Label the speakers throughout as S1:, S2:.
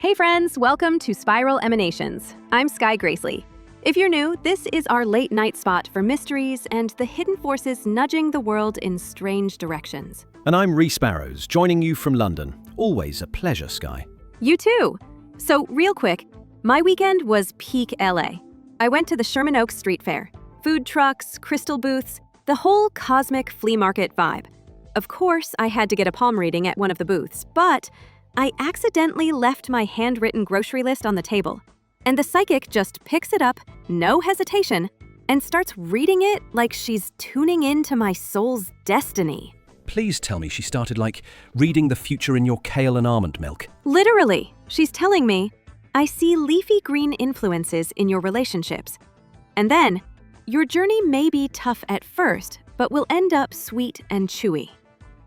S1: Hey friends, welcome to Spiral Emanations. I'm Sky Gracely. If you're new, this is our late night spot for mysteries and the hidden forces nudging the world in strange directions.
S2: And I'm Rhys Barrows, joining you from London. Always a pleasure, Sky.
S1: You too! So real quick, my weekend was peak LA. I went to the Sherman Oaks Street Fair. Food trucks, crystal booths, the whole cosmic flea market vibe. Of course, I had to get a palm reading at one of the booths, but I accidentally left my handwritten grocery list on the table. And the psychic just picks it up, no hesitation, and starts reading it like she's tuning into my soul's destiny.
S2: Please tell me she started, reading the future in your kale and almond milk.
S1: Literally, she's telling me, I see leafy green influences in your relationships. And then, your journey may be tough at first, but will end up sweet and chewy.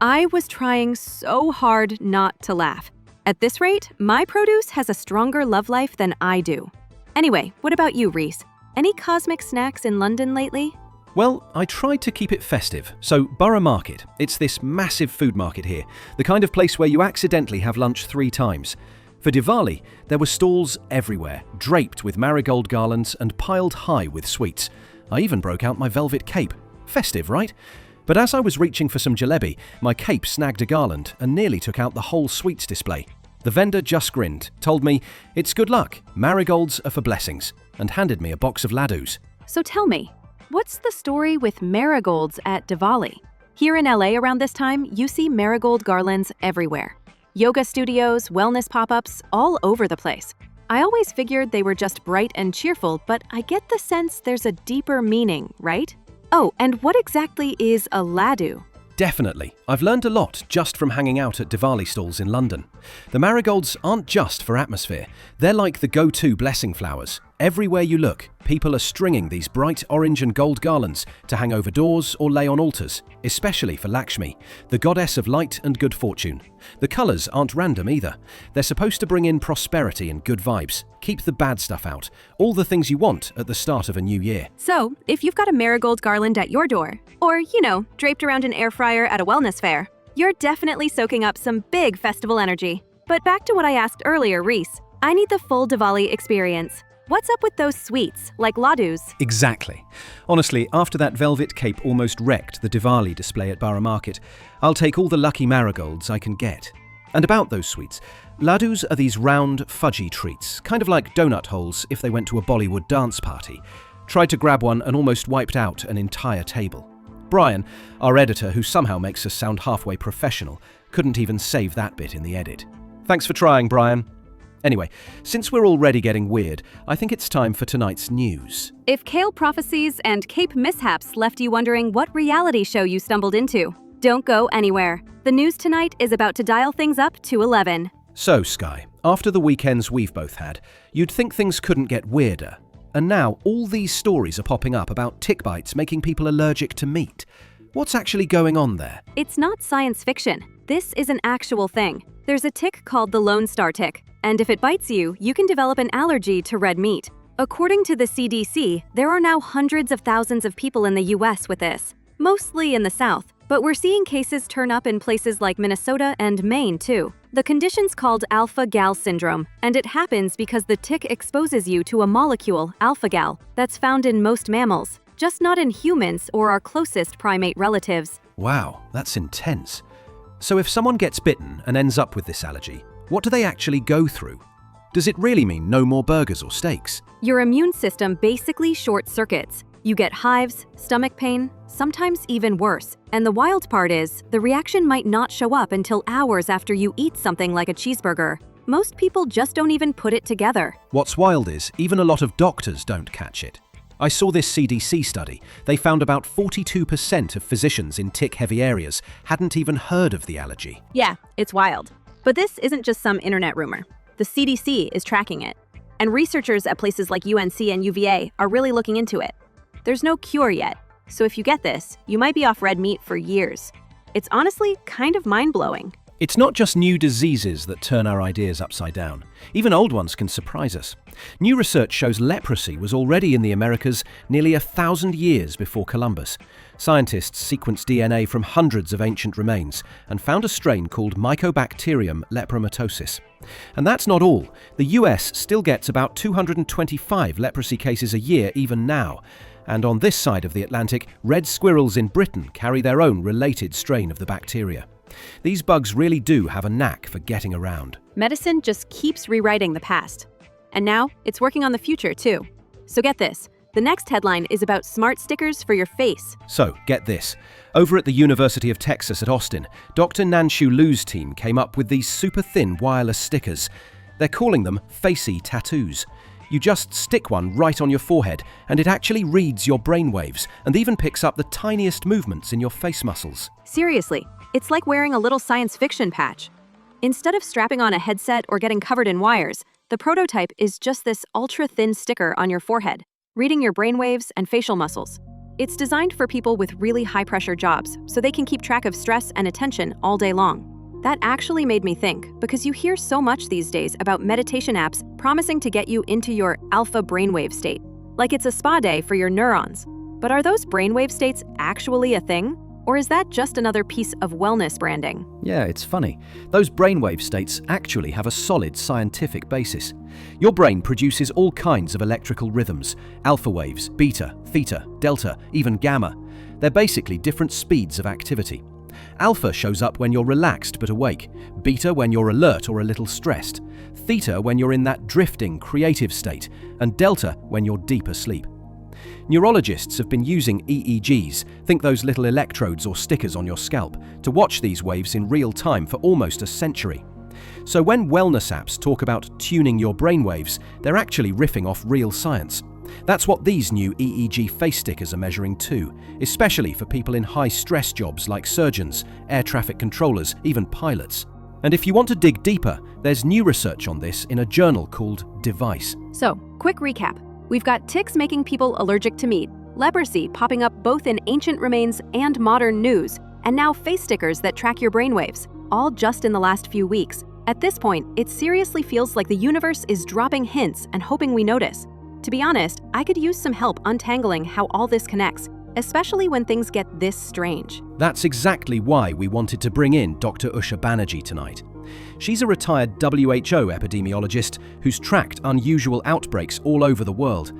S1: I was trying so hard not to laugh. At this rate, my produce has a stronger love life than I do. Anyway, what about you, Rhys? Any cosmic snacks in London lately?
S2: Well, I tried to keep it festive. So, Borough Market, it's this massive food market here, the kind of place where you accidentally have lunch 3 times. For Diwali, there were stalls everywhere, draped with marigold garlands and piled high with sweets. I even broke out my velvet cape. Festive, right? But as I was reaching for some jalebi, my cape snagged a garland and nearly took out the whole sweets display. The vendor just grinned, told me, "It's good luck, marigolds are for blessings," and handed me a box of laddus.
S1: So tell me, what's the story with marigolds at Diwali? Here in LA around this time, you see marigold garlands everywhere. Yoga studios, wellness pop-ups, all over the place. I always figured they were just bright and cheerful, but I get the sense there's a deeper meaning, right? Oh, and what exactly is a laddu?
S2: Definitely. I've learned a lot just from hanging out at Diwali stalls in London. The marigolds aren't just for atmosphere. They're like the go-to blessing flowers. Everywhere you look, people are stringing these bright orange and gold garlands to hang over doors or lay on altars, especially for Lakshmi, the goddess of light and good fortune. The colours aren't random either. They're supposed to bring in prosperity and good vibes, keep the bad stuff out, all the things you want at the start of a new year.
S1: So, if you've got a marigold garland at your door, or, draped around an air fryer at a wellness fair, you're definitely soaking up some big festival energy. But back to what I asked earlier, Rhys. I need the full Diwali experience. What's up with those sweets, like laddus?
S2: Exactly. Honestly, after that velvet cape almost wrecked the Diwali display at Borough Market, I'll take all the lucky marigolds I can get. And about those sweets, laddus are these round, fudgy treats, kind of like donut holes if they went to a Bollywood dance party. Tried to grab one and almost wiped out an entire table. Brian, our editor who somehow makes us sound halfway professional, couldn't even save that bit in the edit. Thanks for trying, Brian. Anyway, since we're already getting weird, I think it's time for tonight's news.
S1: If kale prophecies and cape mishaps left you wondering what reality show you stumbled into, don't go anywhere. The news tonight is about to dial things up to 11.
S2: So, Sky, after the weekends we've both had, you'd think things couldn't get weirder. And now all these stories are popping up about tick bites making people allergic to meat. What's actually going on there?
S1: It's not science fiction. This is an actual thing. There's a tick called the Lone Star tick, and if it bites you, you can develop an allergy to red meat. According to the CDC, there are now hundreds of thousands of people in the US with this, mostly in the South, but we're seeing cases turn up in places like Minnesota and Maine too. The condition's called alpha-gal syndrome, and it happens because the tick exposes you to a molecule, alpha-gal, that's found in most mammals, just not in humans or our closest primate relatives.
S2: Wow, that's intense. So if someone gets bitten and ends up with this allergy, what do they actually go through? Does it really mean no more burgers or steaks?
S1: Your immune system basically short circuits. You get hives, stomach pain, sometimes even worse. And the wild part is, the reaction might not show up until hours after you eat something like a cheeseburger. Most people just don't even put it together.
S2: What's wild is, even a lot of doctors don't catch it. I saw this CDC study. They found about 42% of physicians in tick-heavy areas hadn't even heard of the allergy.
S1: Yeah, it's wild. But this isn't just some internet rumor. The CDC is tracking it. And researchers at places like UNC and UVA are really looking into it. There's no cure yet, so if you get this, you might be off red meat for years. It's honestly kind of mind-blowing.
S2: It's not just new diseases that turn our ideas upside down. Even old ones can surprise us. New research shows leprosy was already in the Americas nearly 1,000 years before Columbus. Scientists sequenced DNA from hundreds of ancient remains and found a strain called Mycobacterium lepromatosis. And that's not all. The US still gets about 225 leprosy cases a year even now. And on this side of the Atlantic, red squirrels in Britain carry their own related strain of the bacteria. These bugs really do have a knack for getting around.
S1: Medicine just keeps rewriting the past. And now, it's working on the future, too. So get this. The next headline is about smart stickers for your face.
S2: So, get this. Over at the University of Texas at Austin, Dr. Nanshu Lu's team came up with these super thin wireless stickers. They're calling them Facey tattoos. You just stick one right on your forehead, and it actually reads your brainwaves and even picks up the tiniest movements in your face muscles.
S1: Seriously, it's like wearing a little science fiction patch. Instead of strapping on a headset or getting covered in wires, the prototype is just this ultra-thin sticker on your forehead, reading your brainwaves and facial muscles. It's designed for people with really high-pressure jobs, so they can keep track of stress and attention all day long. That actually made me think, because you hear so much these days about meditation apps promising to get you into your alpha brainwave state, like it's a spa day for your neurons. But are those brainwave states actually a thing? Or is that just another piece of wellness branding?
S2: Yeah, it's funny. Those brainwave states actually have a solid scientific basis. Your brain produces all kinds of electrical rhythms: alpha waves, beta, theta, delta, even gamma. They're basically different speeds of activity. Alpha shows up when you're relaxed but awake, beta when you're alert or a little stressed, theta when you're in that drifting, creative state, and delta when you're deep asleep. Neurologists have been using EEGs, think those little electrodes or stickers on your scalp, to watch these waves in real time for almost a century. So when wellness apps talk about tuning your brainwaves, they're actually riffing off real science. That's what these new EEG face stickers are measuring too, especially for people in high-stress jobs like surgeons, air traffic controllers, even pilots. And if you want to dig deeper, there's new research on this in a journal called Device.
S1: So, quick recap. We've got ticks making people allergic to meat, leprosy popping up both in ancient remains and modern news, and now face stickers that track your brainwaves, all just in the last few weeks. At this point, it seriously feels like the universe is dropping hints and hoping we notice. To be honest, I could use some help untangling how all this connects, especially when things get this strange.
S2: That's exactly why we wanted to bring in Dr. Usha Banerjee tonight. She's a retired WHO epidemiologist who's tracked unusual outbreaks all over the world.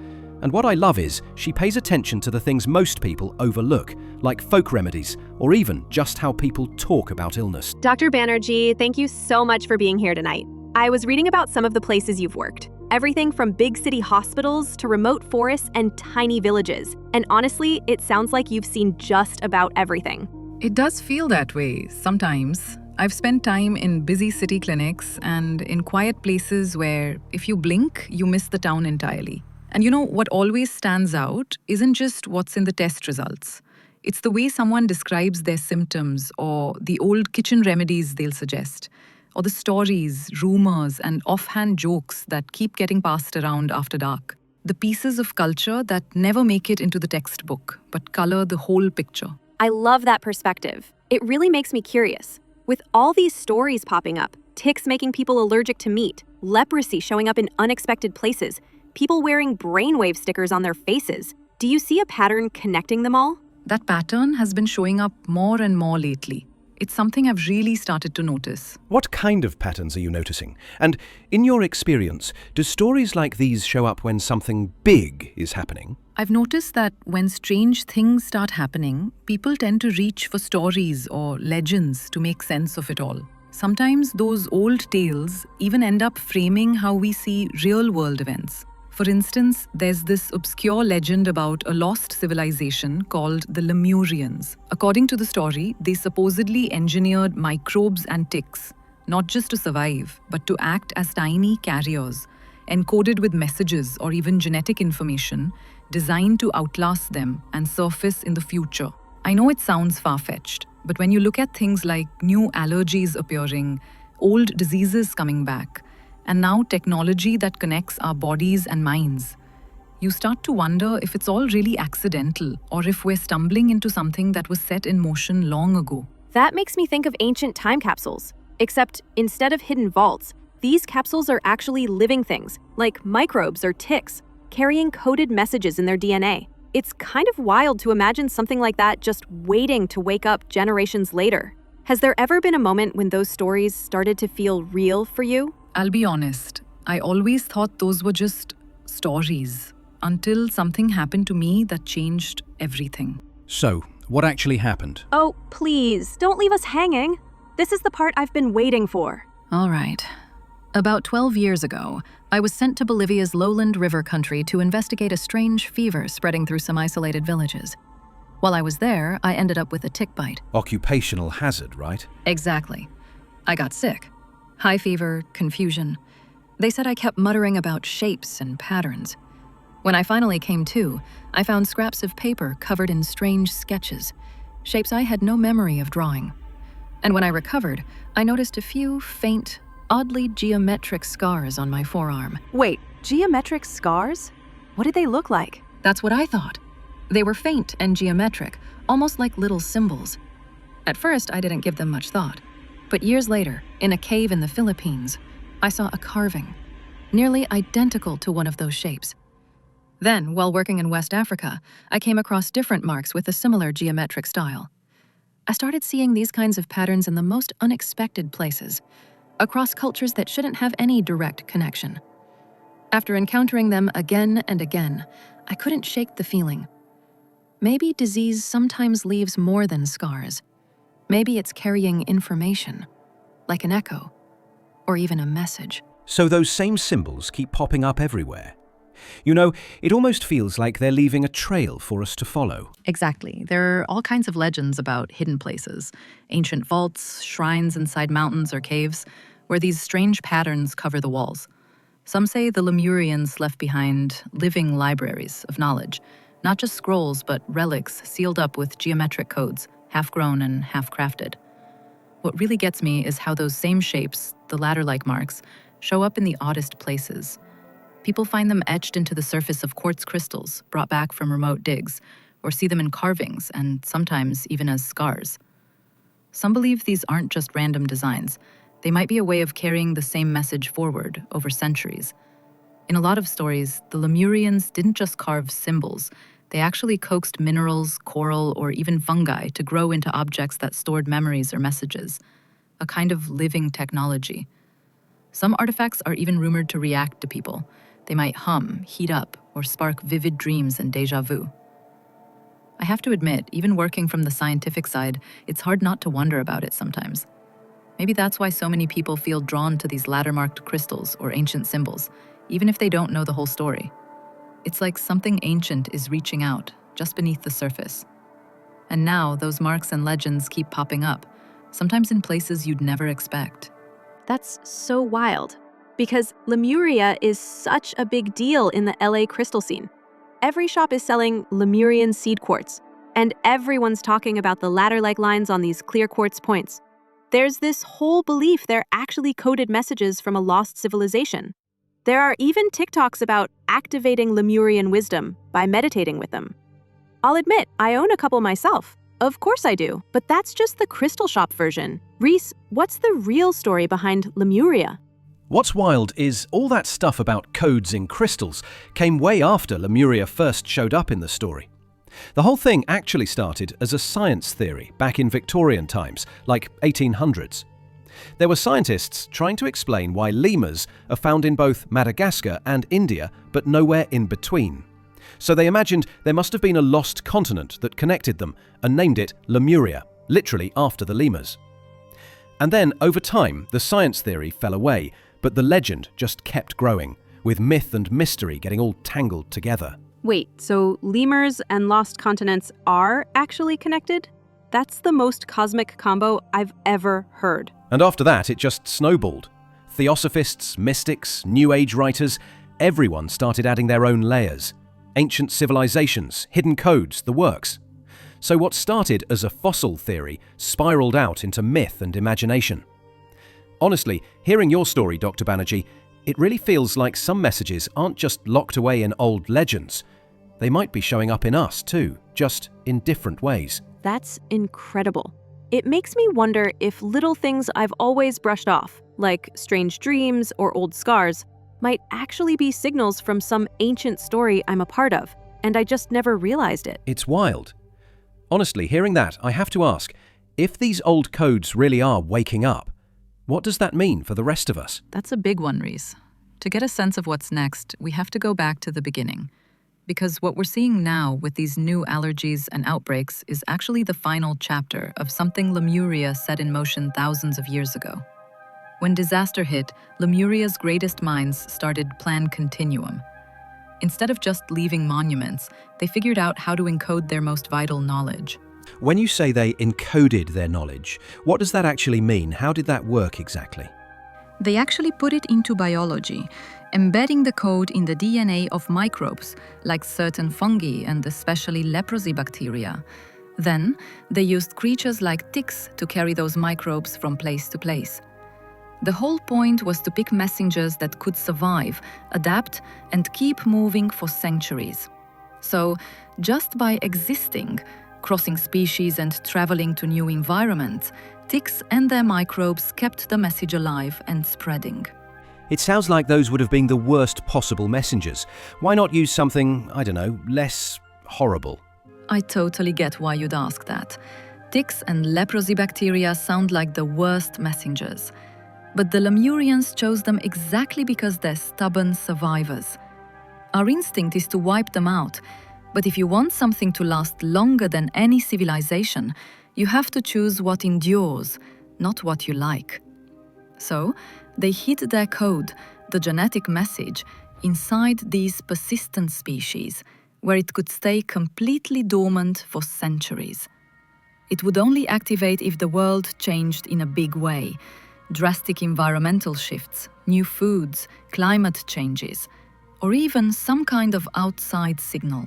S2: And what I love is she pays attention to the things most people overlook, like folk remedies, or even just how people talk about illness.
S1: Dr. Banerjee, thank you so much for being here tonight. I was reading about some of the places you've worked. Everything from big city hospitals to remote forests and tiny villages. And honestly, it sounds like you've seen just about everything.
S3: It does feel that way sometimes. I've spent time in busy city clinics and in quiet places where if you blink, you miss the town entirely. And you know, what always stands out isn't just what's in the test results. It's the way someone describes their symptoms or the old kitchen remedies they'll suggest, or the stories, rumors, and offhand jokes that keep getting passed around after dark. The pieces of culture that never make it into the textbook, but color the whole picture.
S1: I love that perspective. It really makes me curious. With all these stories popping up, ticks making people allergic to meat, leprosy showing up in unexpected places, people wearing brainwave stickers on their faces, do you see a pattern connecting them all?
S3: That pattern has been showing up more and more lately. It's something I've really started to notice.
S2: What kind of patterns are you noticing? And in your experience, do stories like these show up when something big is happening?
S3: I've noticed that when strange things start happening, people tend to reach for stories or legends to make sense of it all. Sometimes those old tales even end up framing how we see real-world events. For instance, there's this obscure legend about a lost civilization called the Lemurians. According to the story, they supposedly engineered microbes and ticks, not just to survive, but to act as tiny carriers, encoded with messages or even genetic information, designed to outlast them and surface in the future. I know it sounds far-fetched, but when you look at things like new allergies appearing, old diseases coming back, and now technology that connects our bodies and minds, you start to wonder if it's all really accidental or if we're stumbling into something that was set in motion long ago.
S1: That makes me think of ancient time capsules. Except instead of hidden vaults, these capsules are actually living things, like microbes or ticks, carrying coded messages in their DNA. It's kind of wild to imagine something like that just waiting to wake up generations later. Has there ever been a moment when those stories started to feel real for you?
S3: I'll be honest, I always thought those were just stories until something happened to me that changed everything.
S2: So, what actually happened?
S1: Oh, please, don't leave us hanging. This is the part I've been waiting for.
S3: All right. About 12 years ago, I was sent to Bolivia's lowland river country to investigate a strange fever spreading through some isolated villages. While I was there, I ended up with a tick bite.
S2: Occupational hazard, right?
S3: Exactly. I got sick. High fever, confusion. They said I kept muttering about shapes and patterns. When I finally came to, I found scraps of paper covered in strange sketches, shapes I had no memory of drawing. And when I recovered, I noticed a few faint, oddly geometric scars on my forearm.
S1: Wait, geometric scars? What did they look like?
S3: That's what I thought. They were faint and geometric, almost like little symbols. At first, I didn't give them much thought. But years later, in a cave in the Philippines, I saw a carving, nearly identical to one of those shapes. Then, while working in West Africa, I came across different marks with a similar geometric style. I started seeing these kinds of patterns in the most unexpected places, across cultures that shouldn't have any direct connection. After encountering them again and again, I couldn't shake the feeling. Maybe disease sometimes leaves more than scars. Maybe it's carrying information, like an echo, or even a message.
S2: So those same symbols keep popping up everywhere. You know, it almost feels like they're leaving a trail for us to follow.
S3: Exactly. There are all kinds of legends about hidden places, ancient vaults, shrines inside mountains or caves, where these strange patterns cover the walls. Some say the Lemurians left behind living libraries of knowledge, not just scrolls, but relics sealed up with geometric codes, half-grown and half-crafted. What really gets me is how those same shapes, the ladder-like marks, show up in the oddest places. People find them etched into the surface of quartz crystals brought back from remote digs, or see them in carvings and sometimes even as scars. Some believe these aren't just random designs. They might be a way of carrying the same message forward over centuries. In a lot of stories, the Lemurians didn't just carve symbols. They actually coaxed minerals, coral, or even fungi to grow into objects that stored memories or messages, a kind of living technology. Some artifacts are even rumored to react to people. They might hum, heat up, or spark vivid dreams and déjà vu. I have to admit, even working from the scientific side, it's hard not to wonder about it sometimes. Maybe that's why so many people feel drawn to these ladder-marked crystals or ancient symbols, even if they don't know the whole story. It's like something ancient is reaching out, just beneath the surface. And now, those marks and legends keep popping up, sometimes in places you'd never expect.
S1: That's so wild, because Lemuria is such a big deal in the LA crystal scene. Every shop is selling Lemurian seed quartz, and everyone's talking about the ladder-like lines on these clear quartz points. There's this whole belief they're actually coded messages from a lost civilization. There are even TikToks about activating Lemurian wisdom by meditating with them. I'll admit, I own a couple myself. Of course I do, but that's just the crystal shop version. Reese, what's the real story behind Lemuria?
S2: What's wild is all that stuff about codes in crystals came way after Lemuria first showed up in the story. The whole thing actually started as a science theory back in Victorian times, like 1800s. There were scientists trying to explain why lemurs are found in both Madagascar and India, but nowhere in between. So they imagined there must have been a lost continent that connected them and named it Lemuria, literally after the lemurs. And then, over time, the science theory fell away, but the legend just kept growing, with myth and mystery getting all tangled together.
S1: Wait, so lemurs and lost continents are actually connected? That's the most cosmic combo I've ever heard.
S2: And after that, it just snowballed. Theosophists, mystics, New Age writers, everyone started adding their own layers. Ancient civilizations, hidden codes, the works. So what started as a fossil theory spiraled out into myth and imagination. Honestly, hearing your story, Dr. Banerjee, it really feels like some messages aren't just locked away in old legends. They might be showing up in us too, just in different ways.
S1: That's incredible. It makes me wonder if little things I've always brushed off, like strange dreams or old scars, might actually be signals from some ancient story I'm a part of. and I just never realized it.
S2: It's wild. Honestly, hearing that, I have to ask, if these old codes really are waking up, what does that mean for the rest of us?
S3: That's a big one, Reese. To get a sense of what's next, we have to go back to the beginning. Because what we're seeing now with these new allergies and outbreaks is actually the final chapter of something Lemuria set in motion thousands of years ago. When disaster hit, Lemuria's greatest minds started Plan Continuum. Instead of just leaving monuments, they figured out how to encode their most vital knowledge.
S2: When you say they encoded their knowledge, what does that actually mean? How did that work exactly?
S3: They actually put it into biology, embedding the code in the DNA of microbes, like certain fungi and especially leprosy bacteria. Then, they used creatures like ticks to carry those microbes from place to place. The whole point was to pick messengers that could survive, adapt, and keep moving for centuries. So, just by existing, crossing species and traveling to new environments, ticks and their microbes kept the message alive and spreading.
S2: It sounds like those would have been the worst possible messengers. Why not use something, I don't know, less horrible?
S3: I totally get why you'd ask that. Ticks and leprosy bacteria sound like the worst messengers. But the Lemurians chose them exactly because they're stubborn survivors. Our instinct is to wipe them out, but if you want something to last longer than any civilization, you have to choose what endures, not what you like. So, they hid their code, the genetic message, inside these persistent species, where it could stay completely dormant for centuries. It would only activate if the world changed in a big way. Drastic environmental shifts, new foods, climate changes, or even some kind of outside signal.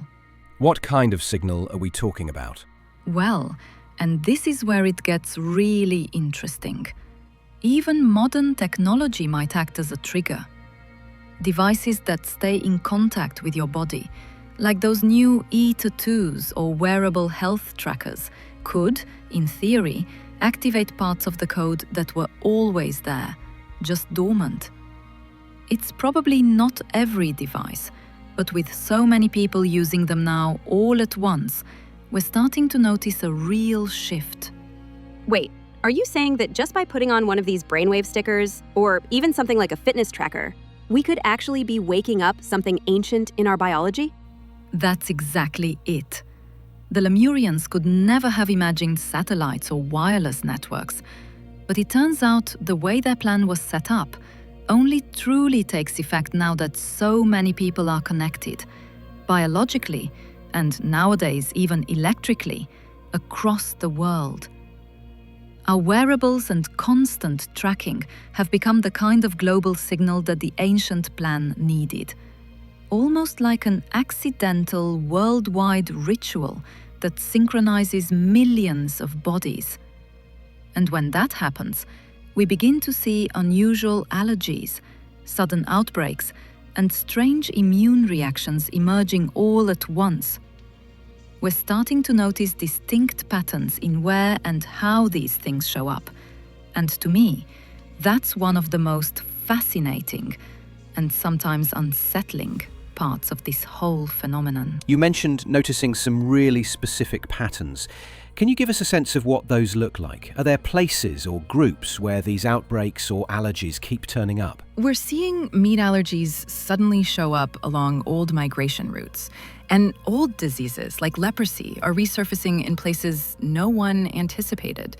S2: What kind of signal are we talking about?
S3: Well, and this is where it gets really interesting. Even modern technology might act as a trigger. Devices that stay in contact with your body, like those new E-tattoos or wearable health trackers, could, in theory, activate parts of the code that were always there, just dormant. It's probably not every device, but with so many people using them now all at once, we're starting to notice a real shift.
S1: Wait, are you saying that just by putting on one of these brainwave stickers, or even something like a fitness tracker, we could actually be waking up something ancient in our biology?
S3: That's exactly it. The Lemurians could never have imagined satellites or wireless networks, but it turns out the way their plan was set up only truly takes effect now that so many people are connected, biologically, and nowadays even electrically, across the world. Our wearables and constant tracking have become the kind of global signal that the ancient plan needed. Almost like an accidental worldwide ritual that synchronizes millions of bodies. And when that happens, we begin to see unusual allergies, sudden outbreaks, and strange immune reactions emerging all at once. We're starting to notice distinct patterns in where and how these things show up. And to me, that's one of the most fascinating and sometimes unsettling parts of this whole phenomenon.
S2: You mentioned noticing some really specific patterns. Can you give us a sense of what those look like? Are there places or groups where these outbreaks or allergies keep turning up?
S3: We're seeing meat allergies suddenly show up along old migration routes. And old diseases like leprosy are resurfacing in places no one anticipated.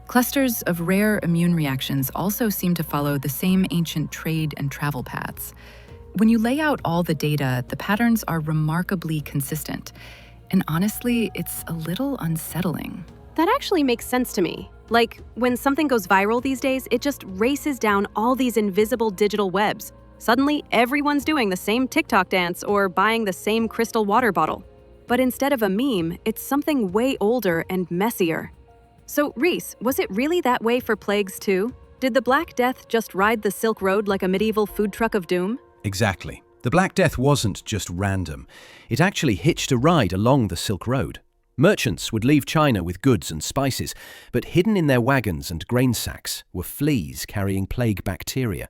S3: Clusters of rare immune reactions also seem to follow the same ancient trade and travel paths. When you lay out all the data, the patterns are remarkably consistent. And honestly, it's a little unsettling.
S1: That actually makes sense to me. Like, when something goes viral these days, it just races down all these invisible digital webs. Suddenly, everyone's doing the same TikTok dance or buying the same crystal water bottle. But instead of a meme, it's something way older and messier. So, Reese, was it really that way for plagues too? Did the Black Death just ride the Silk Road like a medieval food truck of doom?
S2: Exactly. The Black Death wasn't just random. It actually hitched a ride along the Silk Road. Merchants would leave China with goods and spices, but hidden in their wagons and grain sacks were fleas carrying plague bacteria.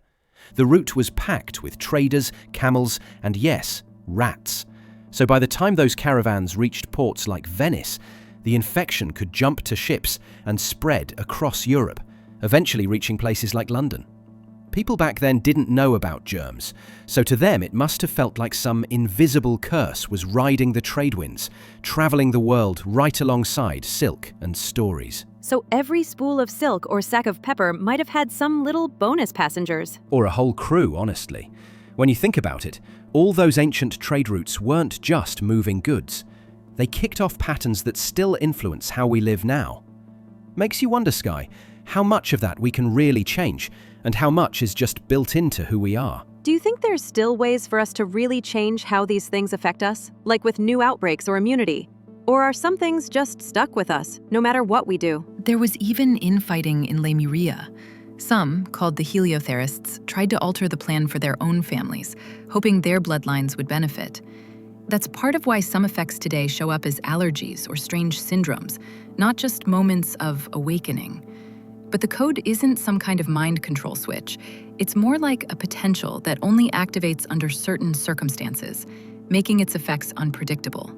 S2: The route was packed with traders, camels, and yes, rats. So by the time those caravans reached ports like Venice, the infection could jump to ships and spread across Europe, eventually reaching places like London. People back then didn't know about germs, so to them it must have felt like some invisible curse was riding the trade winds, traveling the world right alongside silk and stories.
S1: So every spool of silk or sack of pepper might have had some little bonus passengers.
S2: Or a whole crew, honestly. When you think about it, all those ancient trade routes weren't just moving goods. They kicked off patterns that still influence how we live now. Makes you wonder, Sky, how much of that we can really change, and how much is just built into who we are.
S1: Do you think there's still ways for us to really change how these things affect us, like with new outbreaks or immunity? Or are some things just stuck with us, no matter what we do?
S3: There was even infighting in Lemuria. Some, called the heliotherists, tried to alter the plan for their own families, hoping their bloodlines would benefit. That's part of why some effects today show up as allergies or strange syndromes, not just moments of awakening. But the code isn't some kind of mind control switch. It's more like a potential that only activates under certain circumstances, making its effects unpredictable.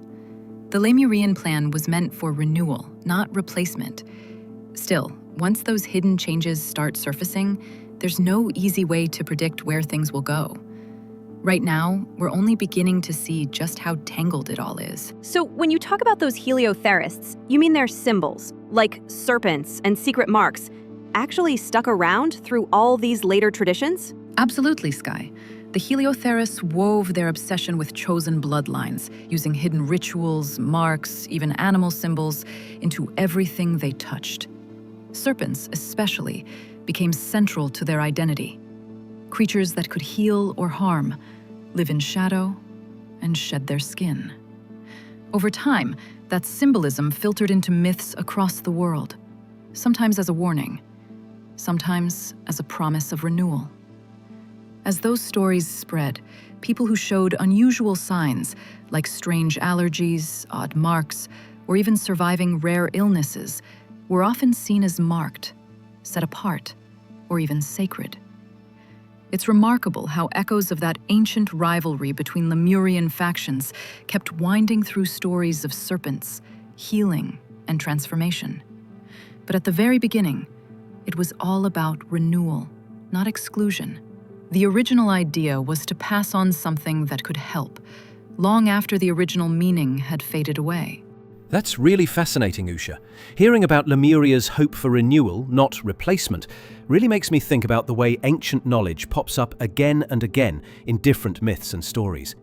S3: The Lemurian plan was meant for renewal, not replacement. Still, once those hidden changes start surfacing, there's no easy way to predict where things will go. Right now, we're only beginning to see just how tangled it all is.
S1: So when you talk about those heliotherists, you mean their symbols, like serpents and secret marks, actually stuck around through all these later traditions?
S3: Absolutely, Sky. The heliotherists wove their obsession with chosen bloodlines, using hidden rituals, marks, even animal symbols, into everything they touched. Serpents, especially, became central to their identity. Creatures that could heal or harm, live in shadow, and shed their skin. Over time, that symbolism filtered into myths across the world, sometimes as a warning, sometimes as a promise of renewal. As those stories spread, people who showed unusual signs, like strange allergies, odd marks, or even surviving rare illnesses, were often seen as marked, set apart, or even sacred. It's remarkable how echoes of that ancient rivalry between Lemurian factions kept winding through stories of serpents, healing, and transformation. But at the very beginning, it was all about renewal, not exclusion. The original idea was to pass on something that could help, long after the original meaning had faded away.
S2: That's really fascinating, Usha. Hearing about Lemuria's hope for renewal, not replacement, really makes me think about the way ancient knowledge pops up again and again in different myths and stories.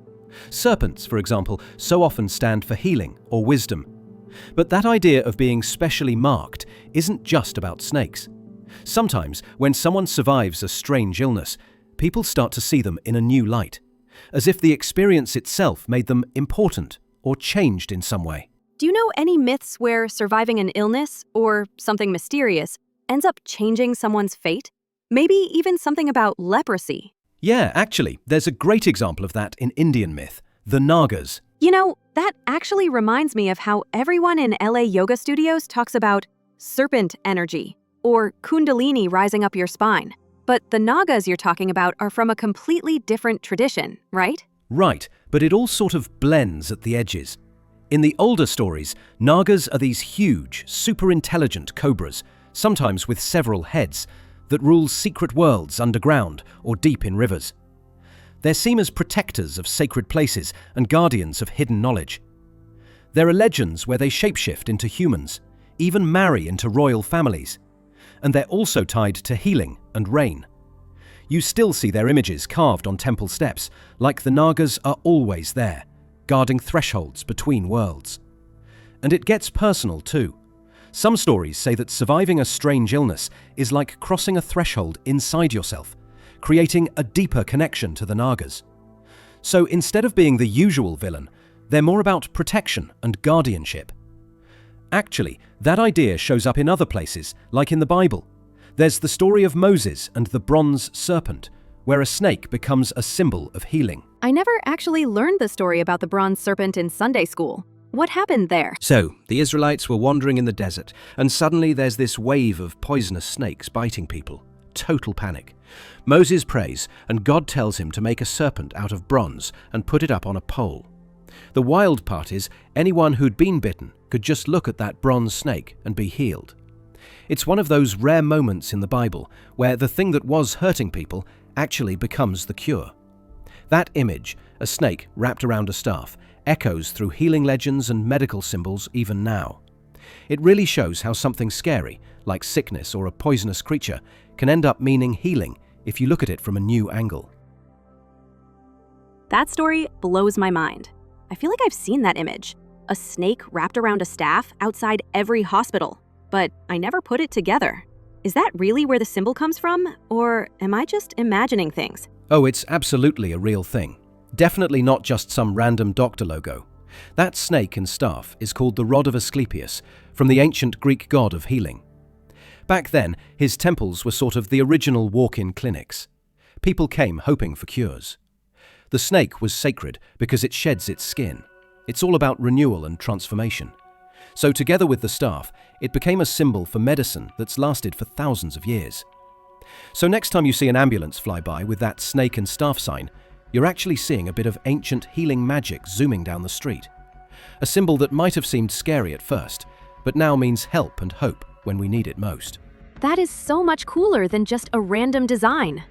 S2: Serpents, for example, so often stand for healing or wisdom. But that idea of being specially marked isn't just about snakes. Sometimes, when someone survives a strange illness, people start to see them in a new light, as if the experience itself made them important or changed in some way.
S1: Do you know any myths where surviving an illness, or something mysterious, ends up changing someone's fate? Maybe even something about leprosy?
S2: Yeah, actually, there's a great example of that in Indian myth, the Nagas.
S1: You know, that actually reminds me of how everyone in LA yoga studios talks about serpent energy, or kundalini rising up your spine. But the Nagas you're talking about are from a completely different tradition, right?
S2: Right, but it all sort of blends at the edges. In the older stories, Nagas are these huge, super-intelligent cobras, sometimes with several heads, that rule secret worlds underground or deep in rivers. They're seen as protectors of sacred places and guardians of hidden knowledge. There are legends where they shapeshift into humans, even marry into royal families. And they're also tied to healing and rain. You still see their images carved on temple steps, like the Nagas are always there, guarding thresholds between worlds. And it gets personal too. Some stories say that surviving a strange illness is like crossing a threshold inside yourself, creating a deeper connection to the Nagas. So instead of being the usual villain, they're more about protection and guardianship. Actually, that idea shows up in other places, like in the Bible. There's the story of Moses and the bronze serpent, where a snake becomes a symbol of healing.
S1: I never actually learned the story about the bronze serpent in Sunday school. What happened there?
S2: So, the Israelites were wandering in the desert, and suddenly there's this wave of poisonous snakes biting people. Total panic. Moses prays, and God tells him to make a serpent out of bronze and put it up on a pole. The wild part is anyone who'd been bitten could just look at that bronze snake and be healed. It's one of those rare moments in the Bible where the thing that was hurting people actually becomes the cure. That image, a snake wrapped around a staff, echoes through healing legends and medical symbols even now. It really shows how something scary, like sickness or a poisonous creature, can end up meaning healing if you look at it from a new angle.
S1: That story blows my mind. I feel like I've seen that image. A snake wrapped around a staff outside every hospital. But I never put it together. Is that really where the symbol comes from? Or am I just imagining things?
S2: Oh, it's absolutely a real thing. Definitely not just some random doctor logo. That snake and staff is called the rod of Asclepius, from the ancient Greek god of healing. Back then, his temples were sort of the original walk-in clinics. People came hoping for cures. The snake was sacred because it sheds its skin. It's all about renewal and transformation. So together with the staff, it became a symbol for medicine that's lasted for thousands of years. So next time you see an ambulance fly by with that snake and staff sign, you're actually seeing a bit of ancient healing magic zooming down the street. A symbol that might have seemed scary at first, but now means help and hope when we need it most.
S1: That is so much cooler than just a random design.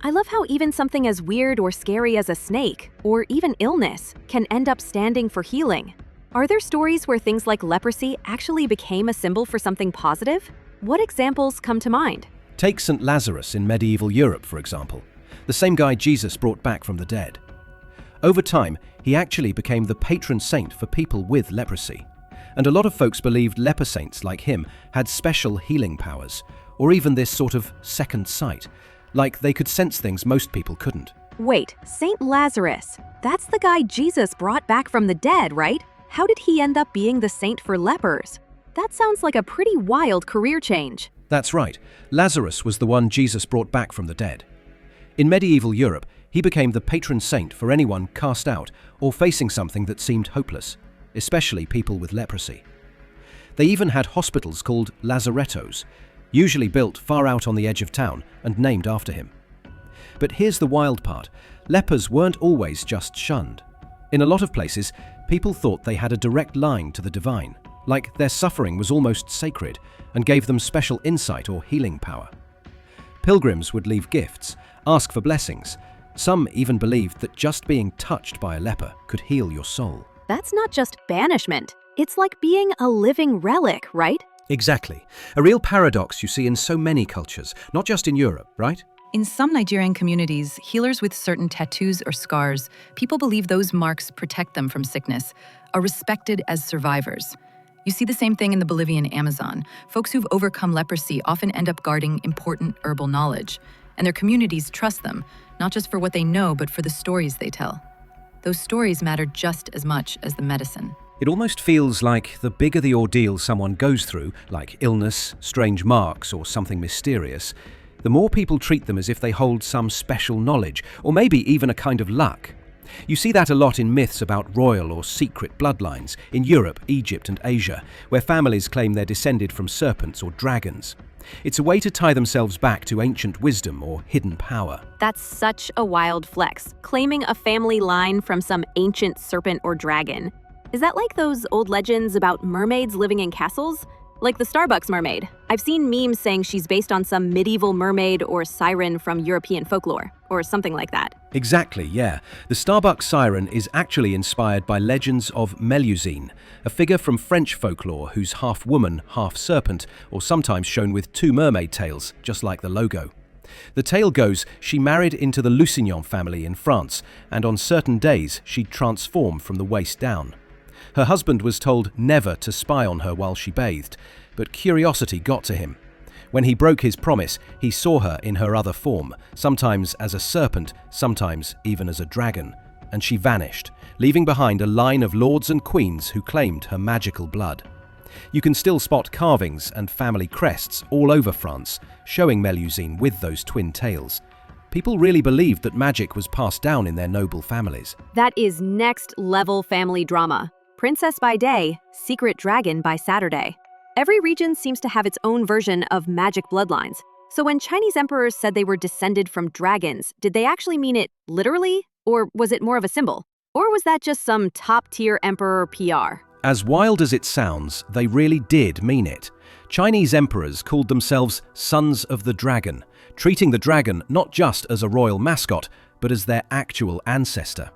S1: I love how even something as weird or scary as a snake, or even illness, can end up standing for healing. Are there stories where things like leprosy actually became a symbol for something positive? What examples come to mind?
S2: Take St. Lazarus in medieval Europe, for example, the same guy Jesus brought back from the dead. Over time, he actually became the patron saint for people with leprosy. And a lot of folks believed leper saints like him had special healing powers, or even this sort of second sight, like they could sense things most people couldn't.
S1: Wait, Saint Lazarus, that's the guy Jesus brought back from the dead, right? How did he end up being the saint for lepers? That sounds like a pretty wild career change.
S2: That's right, Lazarus was the one Jesus brought back from the dead. In medieval Europe, he became the patron saint for anyone cast out or facing something that seemed hopeless, especially people with leprosy. They even had hospitals called lazarettos, usually built far out on the edge of town and named after him. But here's the wild part, lepers weren't always just shunned. In a lot of places, people thought they had a direct line to the divine, like their suffering was almost sacred and gave them special insight or healing power. Pilgrims would leave gifts, ask for blessings. Some even believed that just being touched by a leper could heal your soul.
S1: That's not just banishment. It's like being a living relic, right?
S2: Exactly. A real paradox you see in so many cultures, not just in Europe, right?
S3: In some Nigerian communities, healers with certain tattoos or scars, people believe those marks protect them from sickness, are respected as survivors. You see the same thing in the Bolivian Amazon. Folks who've overcome leprosy often end up guarding important herbal knowledge, and their communities trust them, not just for what they know, but for the stories they tell. Those stories matter just as much as the medicine.
S2: It almost feels like the bigger the ordeal someone goes through, like illness, strange marks, or something mysterious, the more people treat them as if they hold some special knowledge, or maybe even a kind of luck. You see that a lot in myths about royal or secret bloodlines in Europe, Egypt, and Asia, where families claim they're descended from serpents or dragons. It's a way to tie themselves back to ancient wisdom or hidden power.
S1: That's such a wild flex, claiming a family line from some ancient serpent or dragon. Is that like those old legends about mermaids living in castles? Like the Starbucks mermaid. I've seen memes saying she's based on some medieval mermaid or siren from European folklore, or something like that.
S2: Exactly, yeah. The Starbucks siren is actually inspired by legends of Melusine, a figure from French folklore who's half woman, half serpent, or sometimes shown with two mermaid tails, just like the logo. The tale goes she married into the Lusignan family in France, and on certain days she'd transform from the waist down. Her husband was told never to spy on her while she bathed, but curiosity got to him. When he broke his promise, he saw her in her other form, sometimes as a serpent, sometimes even as a dragon, and she vanished, leaving behind a line of lords and queens who claimed her magical blood. You can still spot carvings and family crests all over France, showing Melusine with those twin tails. People really believed that magic was passed down in their noble families.
S1: That is next-level family drama. Princess by day, secret dragon by Saturday. Every region seems to have its own version of magic bloodlines. So when Chinese emperors said they were descended from dragons, did they actually mean it literally? Or was it more of a symbol? Or was that just some top-tier emperor PR?
S2: As wild as it sounds, they really did mean it. Chinese emperors called themselves Sons of the Dragon, treating the dragon not just as a royal mascot, but as their actual ancestor.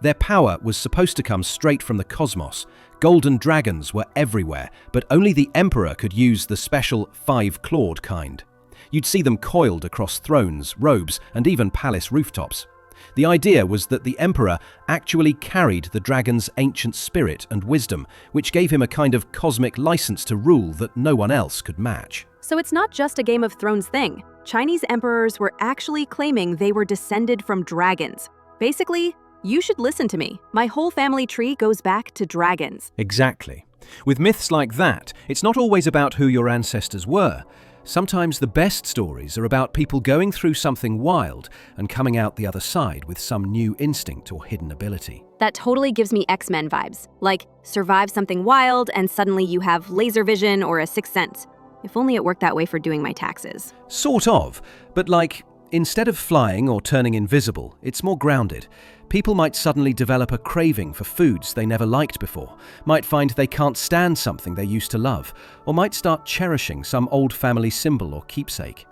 S2: Their power was supposed to come straight from the cosmos. Golden dragons were everywhere, but only the emperor could use the special five-clawed kind. You'd see them coiled across thrones, robes, and even palace rooftops. The idea was that the emperor actually carried the dragon's ancient spirit and wisdom, which gave him a kind of cosmic license to rule that no one else could match.
S1: So it's not just a Game of Thrones thing. Chinese emperors were actually claiming they were descended from dragons. Basically, you should listen to me. My whole family tree goes back to dragons.
S2: Exactly. With myths like that, it's not always about who your ancestors were. Sometimes the best stories are about people going through something wild and coming out the other side with some new instinct or hidden ability.
S1: That totally gives me X-Men vibes. Like, survive something wild and suddenly you have laser vision or a sixth sense. If only it worked that way for doing my taxes.
S2: Sort of, but like, instead of flying or turning invisible, it's more grounded. People might suddenly develop a craving for foods they never liked before, might find they can't stand something they used to love, or might start cherishing some old family symbol or keepsake.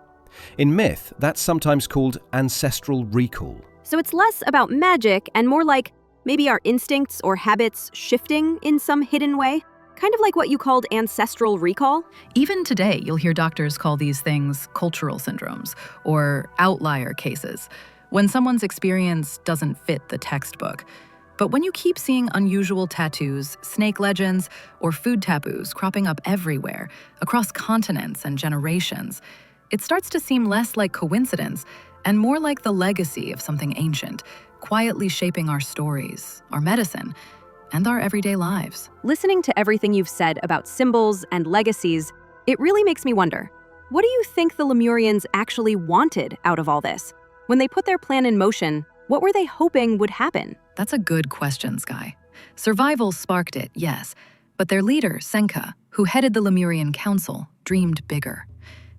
S2: In myth, that's sometimes called ancestral recall.
S1: So it's less about magic and more like maybe our instincts or habits shifting in some hidden way? Kind of like what you called ancestral recall?
S3: Even today, you'll hear doctors call these things cultural syndromes or outlier cases, when someone's experience doesn't fit the textbook. But when you keep seeing unusual tattoos, snake legends, or food taboos cropping up everywhere, across continents and generations, it starts to seem less like coincidence and more like the legacy of something ancient, quietly shaping our stories, our medicine, and our everyday lives.
S1: Listening to everything you've said about symbols and legacies, it really makes me wonder, what do you think the Lemurians actually wanted out of all this? When they put their plan in motion, what were they hoping would happen?
S3: That's a good question, Sky. Survival sparked it, yes, but their leader, Senka, who headed the Lemurian Council, dreamed bigger.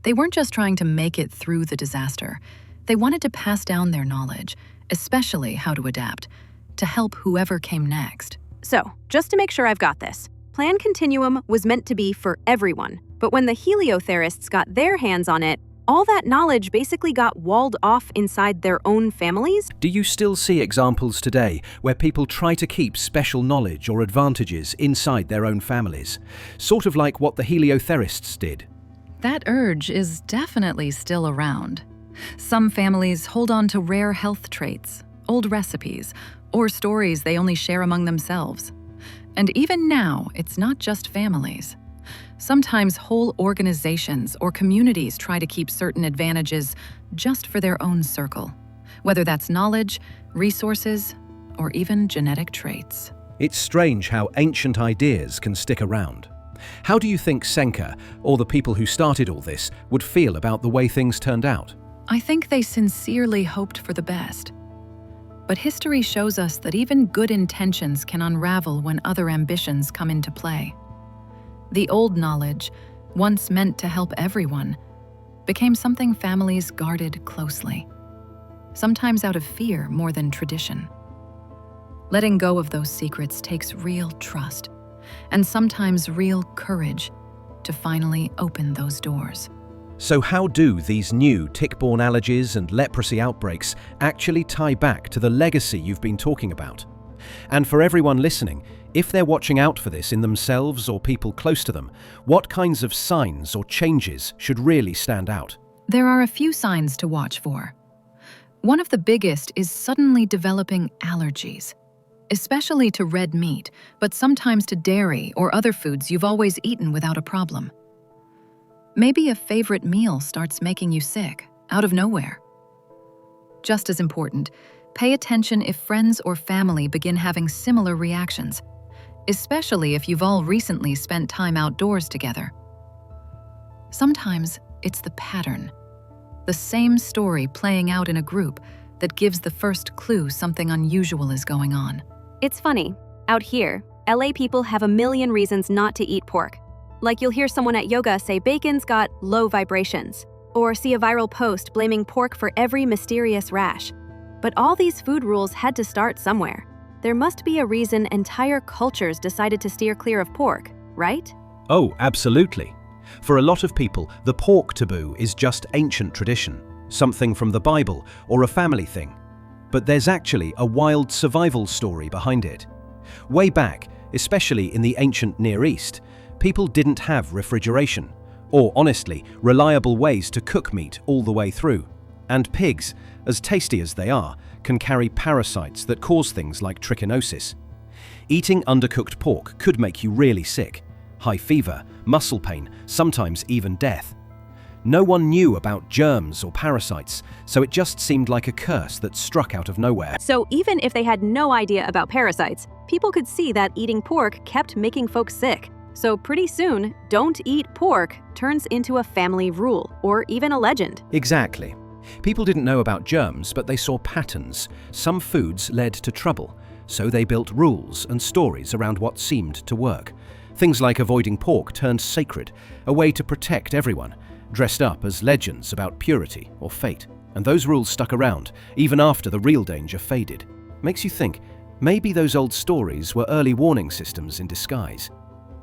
S3: They weren't just trying to make it through the disaster. They wanted to pass down their knowledge, especially how to adapt, to help whoever came next.
S1: So, just to make sure I've got this, Plan Continuum was meant to be for everyone, but when the heliotherists got their hands on it, all that knowledge basically got walled off inside their own families?
S2: Do you still see examples today where people try to keep special knowledge or advantages inside their own families? Sort of like what the heliotherists did.
S3: That urge is definitely still around. Some families hold on to rare health traits, old recipes, or stories they only share among themselves. And even now, it's not just families. Sometimes whole organizations or communities try to keep certain advantages just for their own circle, whether that's knowledge, resources, or even genetic traits.
S2: It's strange how ancient ideas can stick around. How do you think Senka, or the people who started all this, would feel about the way things turned out?
S3: I think they sincerely hoped for the best. But history shows us that even good intentions can unravel when other ambitions come into play. The old knowledge, once meant to help everyone, became something families guarded closely, sometimes out of fear more than tradition. Letting go of those secrets takes real trust, and sometimes real courage to finally open those doors.
S2: So how do these new tick-borne allergies and leprosy outbreaks actually tie back to the legacy you've been talking about? And for everyone listening, if they're watching out for this in themselves or people close to them, what kinds of signs or changes should really stand out?
S3: There are a few signs to watch for. One of the biggest is suddenly developing allergies, especially to red meat, but sometimes to dairy or other foods you've always eaten without a problem. Maybe a favorite meal starts making you sick, out of nowhere. Just as important, pay attention if friends or family begin having similar reactions, especially if you've all recently spent time outdoors together. Sometimes it's the pattern, the same story playing out in a group that gives the first clue something unusual is going on.
S1: It's funny. Out here, LA people have a million reasons not to eat pork. Like you'll hear someone at yoga say bacon's got low vibrations, or see a viral post blaming pork for every mysterious rash. But all these food rules had to start somewhere. there must be a reason entire cultures decided to steer clear of pork, right?
S2: Oh, absolutely. For a lot of people, the pork taboo is just ancient tradition, something from the Bible or a family thing. But there's actually a wild survival story behind it. Way back, especially in the ancient Near East, people didn't have refrigeration, or honestly, reliable ways to cook meat all the way through. And pigs, as tasty as they are, can carry parasites that cause things like trichinosis. Eating undercooked pork could make you really sick. High fever, muscle pain, sometimes even death. No one knew about germs or parasites, so it just seemed like a curse that struck out of nowhere.
S1: So even if they had no idea about parasites, people could see that eating pork kept making folks sick. So pretty soon, don't eat pork turns into a family rule, or even a legend.
S2: Exactly. People didn't know about germs, but they saw patterns. Some foods led to trouble, so they built rules and stories around what seemed to work. Things like avoiding pork turned sacred, a way to protect everyone, dressed up as legends about purity or fate. And those rules stuck around, even after the real danger faded. Makes you think, maybe those old stories were early warning systems in disguise.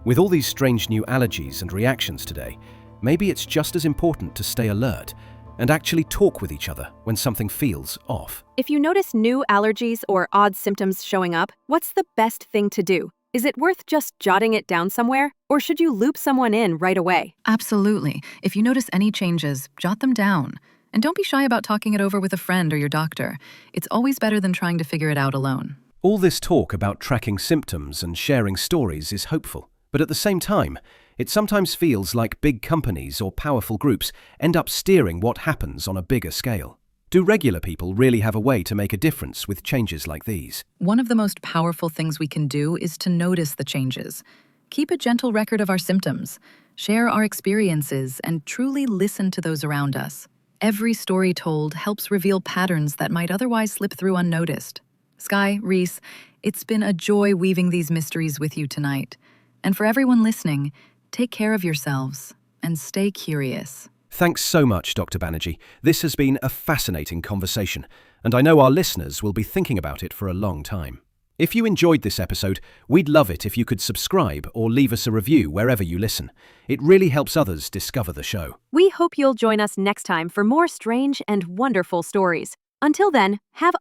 S2: With all these strange new allergies and reactions today, maybe it's just as important to stay alert and actually talk with each other when something feels off.
S1: If you notice new allergies or odd symptoms showing up, what's the best thing to do? Is it worth just jotting it down somewhere, or should you loop someone in right away?
S3: Absolutely. If you notice any changes, jot them down. And don't be shy about talking it over with a friend or your doctor. It's always better than trying to figure it out alone.
S2: All this talk about tracking symptoms and sharing stories is hopeful, but at the same time, it sometimes feels like big companies or powerful groups end up steering what happens on a bigger scale. Do regular people really have a way to make a difference with changes like these?
S3: One of the most powerful things we can do is to notice the changes. Keep a gentle record of our symptoms, share our experiences, and truly listen to those around us. Every story told helps reveal patterns that might otherwise slip through unnoticed. Sky, Reese, it's been a joy weaving these mysteries with you tonight. And for everyone listening, take care of yourselves and stay curious.
S2: Thanks so much, Dr. Banerjee. This has been a fascinating conversation, and I know our listeners will be thinking about it for a long time. If you enjoyed this episode, we'd love it if you could subscribe or leave us a review wherever you listen. It really helps others discover the show.
S1: We hope you'll join us next time for more strange and wonderful stories. Until then, have